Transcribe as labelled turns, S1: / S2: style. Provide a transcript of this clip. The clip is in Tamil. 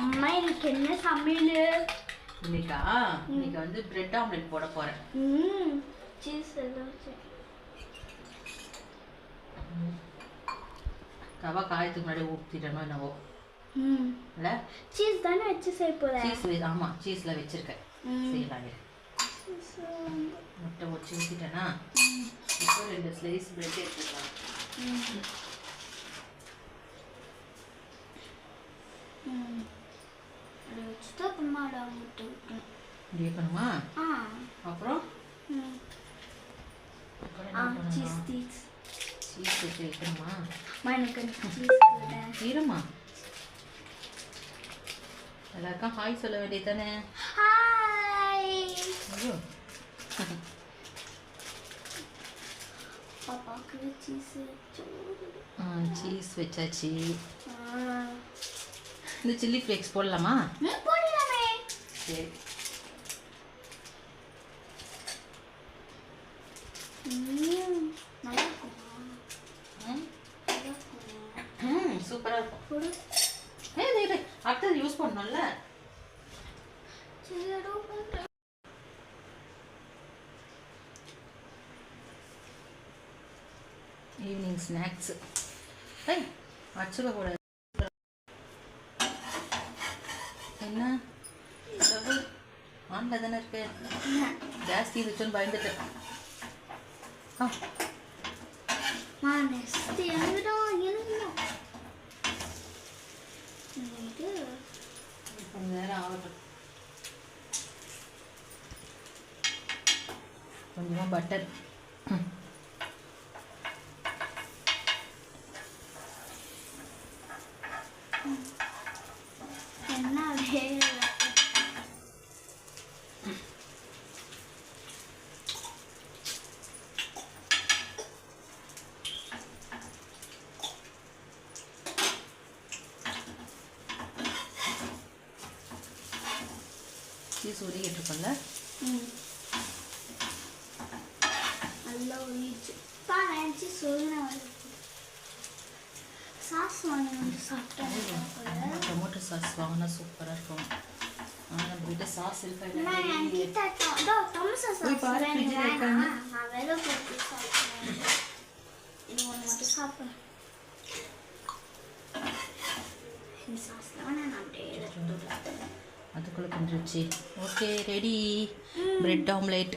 S1: அம்மா எனக்கு என்ன சமையல்
S2: இன்னைக்கு வந்து பிரெட் ஆம்லெட் போட போறேன்.
S1: சீஸ் எல்லாம்
S2: தவா காயத்துக்கு முன்னாடி ஊற்றிட்டணும் என்னவோ. இல்ல
S1: சீஸ் தானே வச்சு செய்ய போறேன்.
S2: சீஸ் ஆமா சீஸ்ல வச்சிருக்கேன். செய்யலாம். முட்டை வச்சு ஊற்றிட்டேன்னா இப்போ 2 ஸ்லைஸ் பிரெட் எடுத்துக்கலாம். வேகணுமா? அப்புறம்
S1: சீஸ்
S2: வச்சு வைக்கணுமா? இருமா, எல்லாருக்கும் ஹாய் சொல்ல வேண்டியது தானே. சீஸ் வச்சாச்சு. இந்த சில்லி ஃப்ளேக்ஸ் போடலாமா? சரி. சூப்பரா இருக்கும். அடுத்தது யூஸ் பண்ணணும்ல. ஈவினிங் ஸ்நாக்ஸ் வச்சுக்க கூடாது. என்ன ஆன்ல தானே இருக்கு. கேஸ் தீர்ந்துச்சுன்னு பயந்துட்டு கொஞ்ச நேரம் ஆகட்டும். கொஞ்சமாக பட்டர். சீஸ் உருகிட்டுருக்கோம்ல.
S1: நல்லா உரிச்சு சாஸ் வாங்கி சாப்பிட்டேன்.
S2: டொமேட்டோ சாஸ் வாங்கினா சூப்பராக இருக்கும். ஆனால் நம்ம வீட்டு சாஸ் இருக்கா? அதுக்குள்ளே கொஞ்சம் ஓகே ரெடி பிரெட் ஆம்லேட்.